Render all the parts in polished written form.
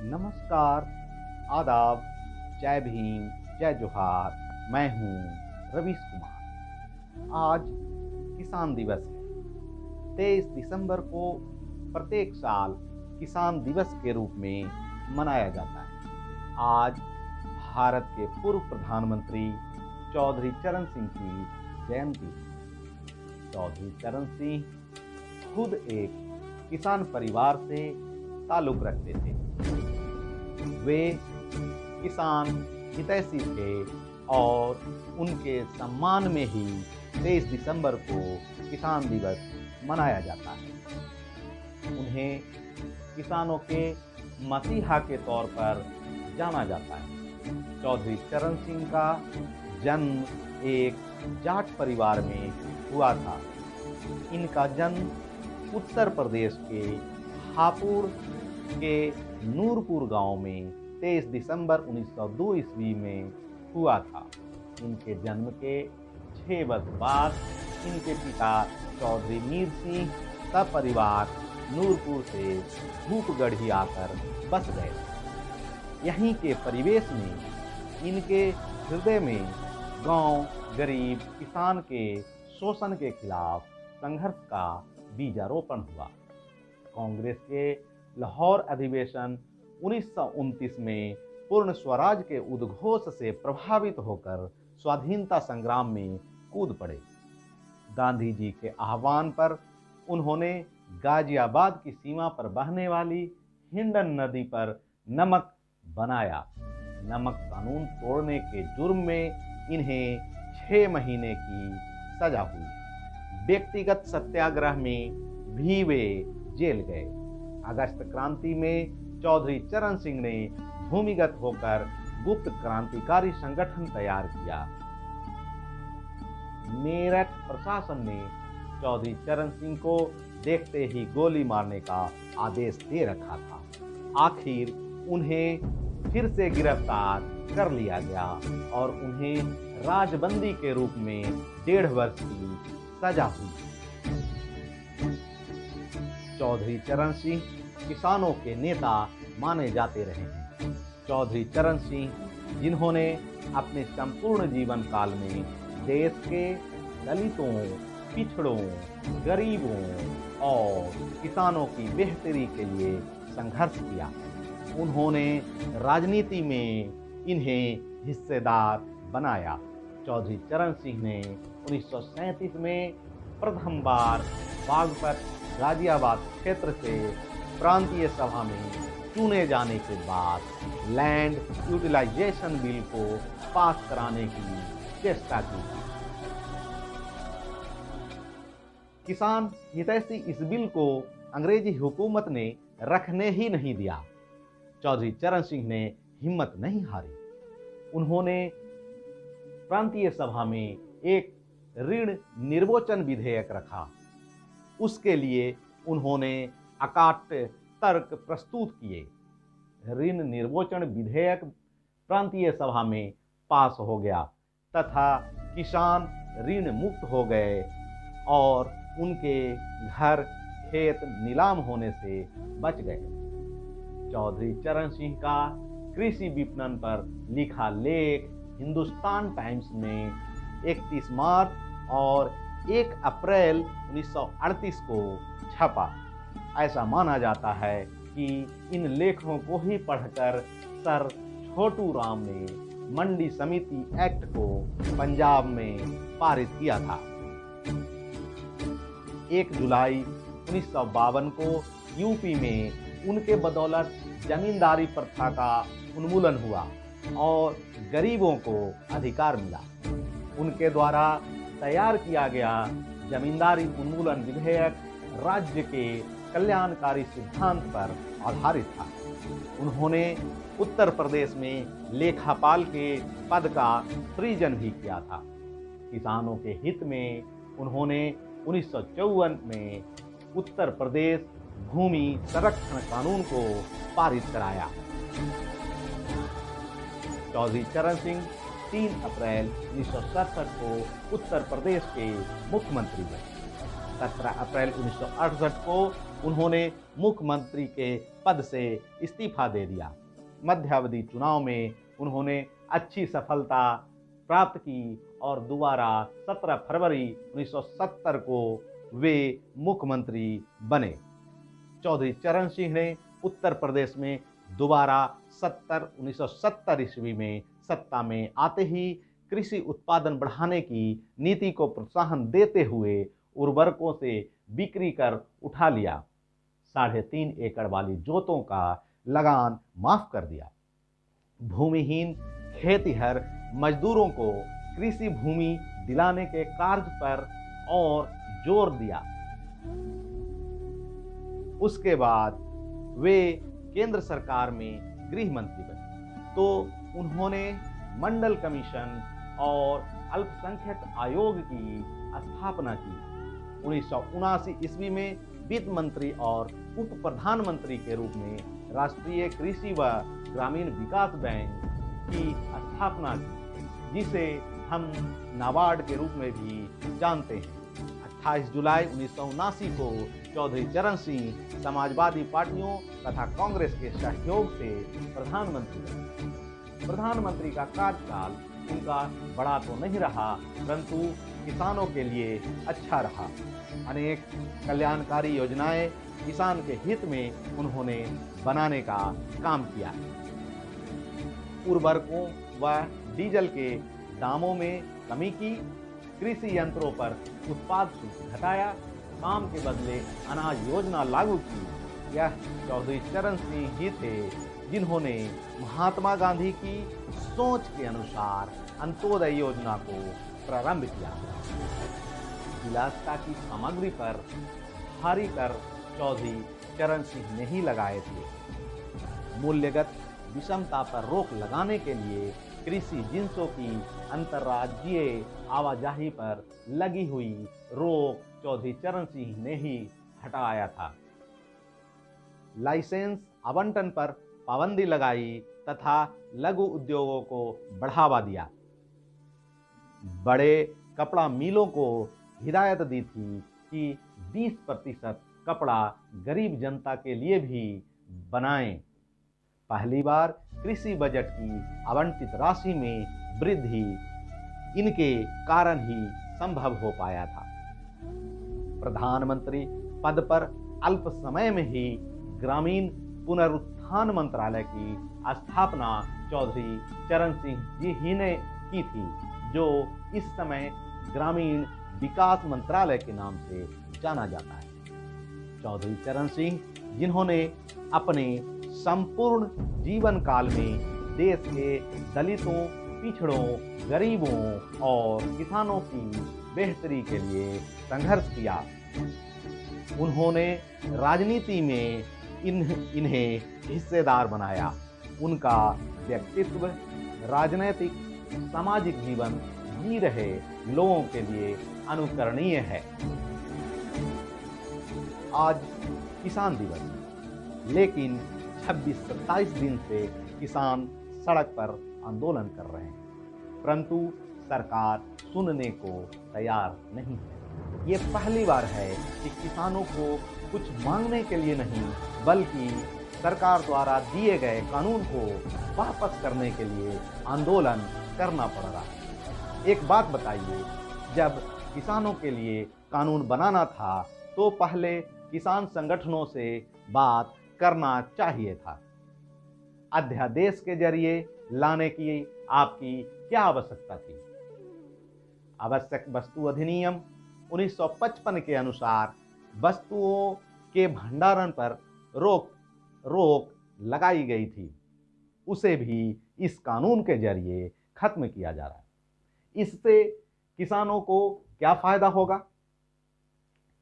नमस्कार, आदाब, जय भीम, जय जोहार। मैं हूँ रवीश कुमार। आज किसान दिवस है। 23 दिसंबर को प्रत्येक साल किसान दिवस के रूप में मनाया जाता है। आज भारत के पूर्व प्रधानमंत्री चौधरी चरण सिंह की जयंती है। चौधरी चरण सिंह खुद एक किसान परिवार से ताल्लुक रखते थे। वे किसान हितैषी थे और उनके सम्मान में ही 23 दिसंबर को किसान दिवस मनाया जाता है। उन्हें किसानों के मसीहा के तौर पर जाना जाता है। चौधरी चरण सिंह का जन्म एक जाट परिवार में हुआ था। इनका जन्म उत्तर प्रदेश के हापुड़ के नूरपुर गांव में 23 दिसंबर 1902 ईस्वी में हुआ था। इनके जन्म के 6 वर्ष बाद इनके पिता चौधरी मीर सिंह का परिवार नूरपुर से धूपगढ़ी आकर बस गए। यहीं के परिवेश में इनके हृदय में गांव गरीब किसान के शोषण के खिलाफ संघर्ष का बीजारोपण हुआ। कांग्रेस के लाहौर अधिवेशन 1929 में पूर्ण स्वराज के उद्घोष से प्रभावित होकर स्वाधीनता संग्राम में कूद पड़े। गांधी जी के आह्वान पर उन्होंने गाजियाबाद की सीमा पर बहने वाली हिंडन नदी पर नमक बनाया। नमक कानून तोड़ने के जुर्म में इन्हें 6 महीने की सजा हुई। व्यक्तिगत सत्याग्रह में भी वे जेल गए। अगस्त क्रांति में चौधरी चरण सिंह ने भूमिगत होकर गुप्त क्रांतिकारी संगठन तैयार किया। मेरठ प्रशासन ने चौधरी चरण सिंह को देखते ही गोली मारने का आदेश दे रखा था। आखिर उन्हें फिर से गिरफ्तार कर लिया गया और उन्हें राजबंदी के रूप में 1.5 वर्ष की सजा हुई। चौधरी चरण सिंह किसानों के नेता माने जाते रहे हैं। चौधरी चरण सिंह जिन्होंने अपने संपूर्ण जीवन काल में देश के दलितों, पिछड़ों, गरीबों और किसानों की बेहतरी के लिए संघर्ष किया। उन्होंने राजनीति में इन्हें हिस्सेदार बनाया। चौधरी चरण सिंह ने 1937 में प्रथम बार बागपत गाजियाबाद क्षेत्र से प्रांतीय सभा में चुने जाने के बाद लैंड यूटिलाइजेशन बिल को पास कराने की चेष्टा की। किसान हितैषी इस बिल को अंग्रेजी हुकूमत ने रखने ही नहीं दिया। चौधरी चरण सिंह ने हिम्मत नहीं हारी। उन्होंने प्रांतीय सभा में एक ऋण निर्वोचन विधेयक रखा। उसके लिए उन्होंने अकाट्य तर्क प्रस्तुत किए। ऋण निर्वोचन विधेयक प्रांतीय सभा में पास हो गया तथा किसान ऋण मुक्त हो गए और उनके घर खेत नीलाम होने से बच गए। चौधरी चरण सिंह का कृषि विपणन पर लिखा लेख हिंदुस्तान टाइम्स में 31 मार्च और 1 अप्रैल 1938 को छपा। ऐसा माना जाता है कि इन लेखों को ही पढ़कर सर छोटू राम ने मंडी समिति एक्ट को पंजाब में पारित किया था। 1 जुलाई 1952 को यूपी में उनके बदौलत जमींदारी प्रथा का उन्मूलन हुआ और गरीबों को अधिकार मिला। उनके द्वारा तैयार किया गया जमींदारी उन्मूलन विधेयक राज्य के कल्याणकारी सिद्धांत पर आधारित था। उन्होंने उत्तर प्रदेश में लेखापाल के पद का सृजन भी किया था। किसानों के हित में उन्होंने 1954 में उत्तर प्रदेश भूमि संरक्षण कानून को पारित कराया। चौधरी चरण सिंह 3 अप्रैल 1967 को उत्तर प्रदेश के मुख्यमंत्री बने। 17 अप्रैल 1968 को उन्होंने मुख्यमंत्री के पद से इस्तीफा दे दिया। मध्यावधि चुनाव में उन्होंने अच्छी सफलता प्राप्त की और दोबारा 17 फरवरी 1970 को वे मुख्यमंत्री बने। चौधरी चरण सिंह ने उत्तर प्रदेश में दोबारा 1970 ईस्वी में सत्ता में आते ही कृषि उत्पादन बढ़ाने की नीति को प्रोत्साहन देते हुए उर्वरकों से बिक्री कर उठा लिया। 3.5 एकड़ वाली जोतों का लगान माफ कर दिया। भूमिहीन खेतिहर मजदूरों को कृषि भूमि दिलाने के कार्य पर और जोर दिया। उसके बाद वे केंद्र सरकार में गृह मंत्री बने तो उन्होंने मंडल कमीशन और अल्पसंख्यक आयोग की स्थापना की। 1979 ईस्वी में वित्त मंत्री और उप प्रधानमंत्री के रूप में राष्ट्रीय कृषि व ग्रामीण विकास बैंक की स्थापना की, जिसे हम नाबार्ड के रूप में भी जानते हैं। 28 जुलाई 1979 को चौधरी चरण सिंह समाजवादी पार्टियों तथा कांग्रेस के सहयोग से प्रधानमंत्री बने। प्रधानमंत्री का कार्यकाल उनका बड़ा तो नहीं रहा, परंतु किसानों के लिए अच्छा रहा। अनेक कल्याणकारी योजनाएं किसान के हित में उन्होंने बनाने का काम किया। उर्वरकों व डीजल के दामों में कमी की, कृषि यंत्रों पर उत्पाद शुल्क घटाया, काम के बदले अनाज योजना लागू की। यह चौधरी चरण सिंह ही थे जिन्होंने महात्मा गांधी की सोच के अनुसार अंत्योदय योजना को प्रारंभ किया। विलासिता की सामग्री पर भारी कर चौधरी चरण सिंह ने ही लगाए थे। मूल्यगत विषमता पर रोक लगाने के लिए कृषि जिंसों की अंतर्राज्यीय आवाजाही पर लगी हुई रोक चौधरी चरण सिंह ने ही हटाया था। लाइसेंस आवंटन पर पाबंदी लगाई तथा लघु उद्योगों को बढ़ावा दिया। बड़े कपड़ा मिलों को हिदायत दी थी कि 20% कपड़ा गरीब जनता के लिए भी बनाएं। पहली बार कृषि बजट की आवंटित राशि में वृद्धि इनके कारण ही संभव हो पाया था। प्रधानमंत्री पद पर अल्प समय में ही ग्रामीण पुनरुत्थान मंत्रालय की स्थापना चौधरी चरण सिंह जी ही ने की थी, जो इस समय ग्रामीण विकास मंत्रालय के नाम से जाना जाता है। चौधरी चरण सिंह जिन्होंने अपने संपूर्ण जीवन काल में देश के दलितों, पिछड़ों, गरीबों और किसानों की बेहतरी के लिए संघर्ष किया। उन्होंने राजनीति में इन्हें हिस्सेदार बनाया। उनका व्यक्तित्व राजनीतिक सामाजिक जीवन जी रहे लोगों के लिए अनुकरणीय है। आज किसान दिवस है, लेकिन 26-27 दिन से किसान सड़क पर आंदोलन कर रहे हैं, परंतु सरकार सुनने को तैयार नहीं है। ये पहली बार है कि किसानों को कुछ मांगने के लिए नहीं, बल्कि सरकार द्वारा दिए गए कानून को वापस करने के लिए आंदोलन करना पड़ रहा है। एक बात बताइए, जब किसानों के लिए कानून बनाना था तो पहले किसान संगठनों से बात करना चाहिए था। अध्यादेश के जरिए लाने की आपकी क्या आवश्यकता थी? आवश्यक वस्तु अधिनियम 1955 के अनुसार वस्तुओं के भंडारण पर रोक लगाई गई थी, उसे भी इस कानून के जरिए खत्म किया जा रहा है। इससे किसानों को क्या फायदा होगा?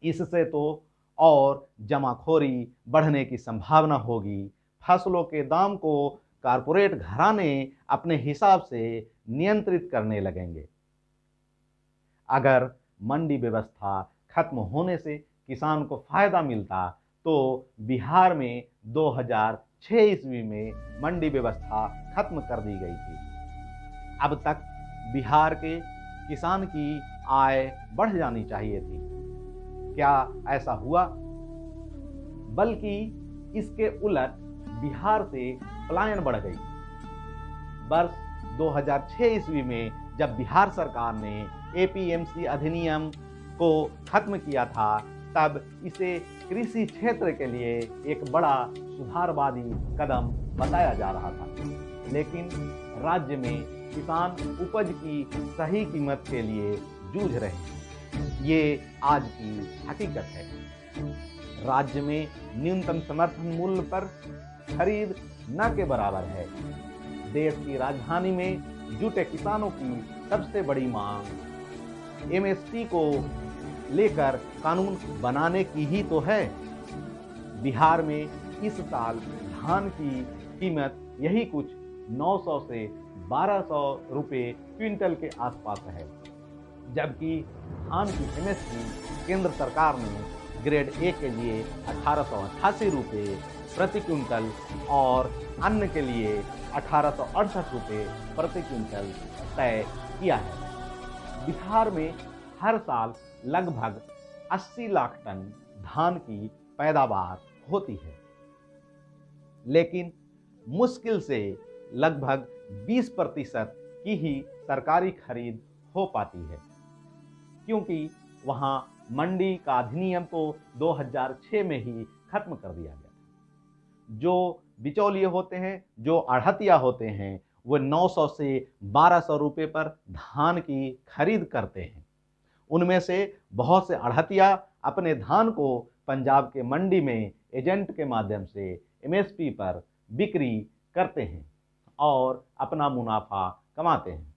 इससे तो और जमाखोरी बढ़ने की संभावना होगी। फसलों के दाम को कारपोरेट घराने अपने हिसाब से नियंत्रित करने लगेंगे। अगर मंडी व्यवस्था खत्म होने से किसान को फायदा मिलता तो बिहार में 2006 ईस्वी में मंडी व्यवस्था खत्म कर दी गई थी। अब तक बिहार के किसान की आय बढ़ जानी चाहिए थी। क्या ऐसा हुआ? बल्कि इसके उलट बिहार से पलायन बढ़ गई। वर्ष 2006 ईस्वी में जब बिहार सरकार ने एपीएमसी अधिनियम को खत्म किया था, तब इसे कृषि क्षेत्र के लिए एक बड़ा सुधारवादी कदम बताया जा रहा था। लेकिन राज्य में किसान उपज की सही कीमत के लिए जूझ रहे हैं। ये आज की हकीकत है। राज्य में न्यूनतम समर्थन मूल्य पर खरीद न के बराबर है। देश की राजधानी में जुटे किसानों की सबसे बड़ी मांग एमएसपी को लेकर कानून बनाने की ही तो है। बिहार में इस साल धान की कीमत यही कुछ 900 से 1200 रुपये क्विंटल के आसपास है, जबकि धान की एमएसपी केंद्र सरकार ने ग्रेड ए के लिए 1888 रुपये प्रति क्विंटल और अन्य के लिए 1868 रुपये प्रति क्विंटल तय किया है। बिहार में हर साल लगभग 80 लाख टन धान की पैदावार होती है, लेकिन मुश्किल से लगभग 20% की ही सरकारी खरीद हो पाती है, क्योंकि वहाँ मंडी का अधिनियम तो 2006 में ही खत्म कर दिया गया था। जो बिचौलिए होते हैं, जो आढ़तिया होते हैं, वो 900 से 1200 रुपये पर धान की खरीद करते हैं। उनमें से बहुत से आढ़तिया अपने धान को पंजाब के मंडी में एजेंट के माध्यम से एमएसपी पर बिक्री करते हैं और अपना मुनाफा कमाते हैं।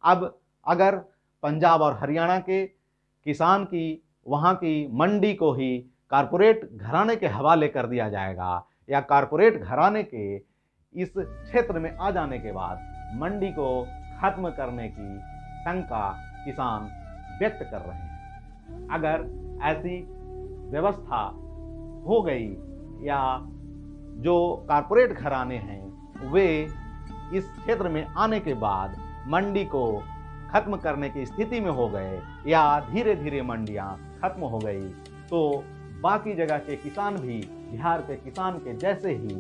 अब अगर पंजाब और हरियाणा के किसान की वहाँ की मंडी को ही कारपोरेट घराने के हवाले कर दिया जाएगा, या कारपोरेट घराने के इस क्षेत्र में आ जाने के बाद मंडी को खत्म करने की शंका किसान व्यक्त कर रहे हैं। अगर ऐसी व्यवस्था हो गई, या जो कारपोरेट घराने हैं वे इस क्षेत्र में आने के बाद मंडी को खत्म करने की स्थिति में हो गए, या धीरे धीरे मंडियां खत्म हो गई, तो बाकी जगह के किसान भी बिहार के किसान के जैसे ही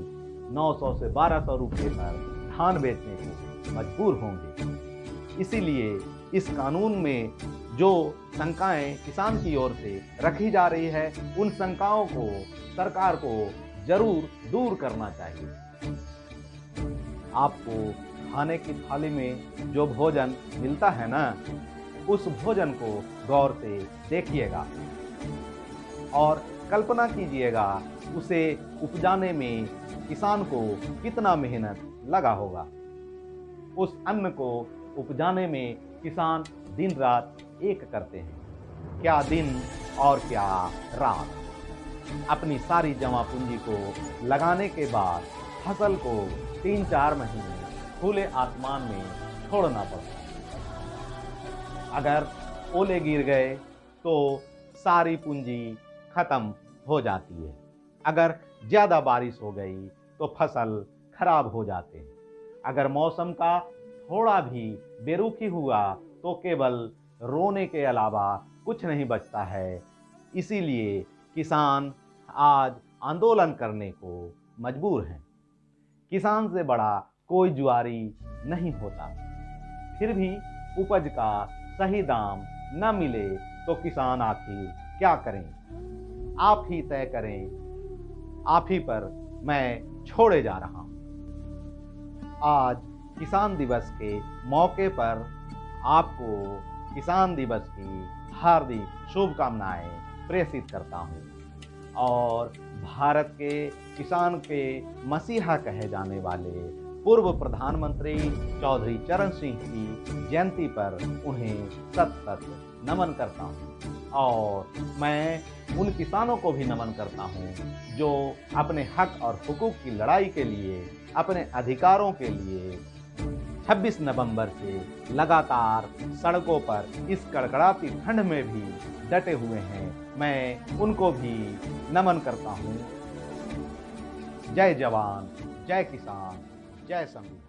900 से 1200 रुपये पर धान बेचने को मजबूर होंगे। इसीलिए इस कानून में जो शंकाएं किसान की ओर से रखी जा रही है, उन शंकाओं को सरकार को जरूर दूर करना चाहिए। आपको खाने की थाली में जो भोजन मिलता है ना, उस भोजन को गौर से देखिएगा और कल्पना कीजिएगा उसे उपजाने में किसान को कितना मेहनत लगा होगा। उस अन्न को उपजाने में किसान दिन रात एक करते हैं, क्या दिन और क्या रात। अपनी सारी जमा पूंजी को लगाने के बाद फसल को 3-4 महीने खुले आसमान में छोड़ना पड़ता है। अगर ओले गिर गए तो सारी पूंजी खत्म हो जाती है। अगर ज़्यादा बारिश हो गई तो फसल खराब हो जाते हैं। अगर मौसम का थोड़ा भी बेरुखी हुआ तो केवल रोने के अलावा कुछ नहीं बचता है। इसीलिए किसान आज आंदोलन करने को मजबूर हैं। किसान से बड़ा कोई जुआरी नहीं होता। फिर भी उपज का सही दाम न मिले तो किसान आखिर क्या करें? आप ही तय करें। आप ही पर मैं छोड़े जा रहा हूं। आज किसान दिवस के मौके पर आपको किसान दिवस की हार्दिक शुभकामनाएं प्रेषित करता हूं और भारत के किसान के मसीहा कहे जाने वाले पूर्व प्रधानमंत्री चौधरी चरण सिंह की जयंती पर उन्हें सत नमन करता हूं। और मैं उन किसानों को भी नमन करता हूं जो अपने हक और हुकूक की लड़ाई के लिए, अपने अधिकारों के लिए 26 नवंबर से लगातार सड़कों पर इस कड़कड़ाती ठंड में भी डटे हुए हैं। मैं उनको भी नमन करता हूं। जय जवान, जय किसान, जय संविधान।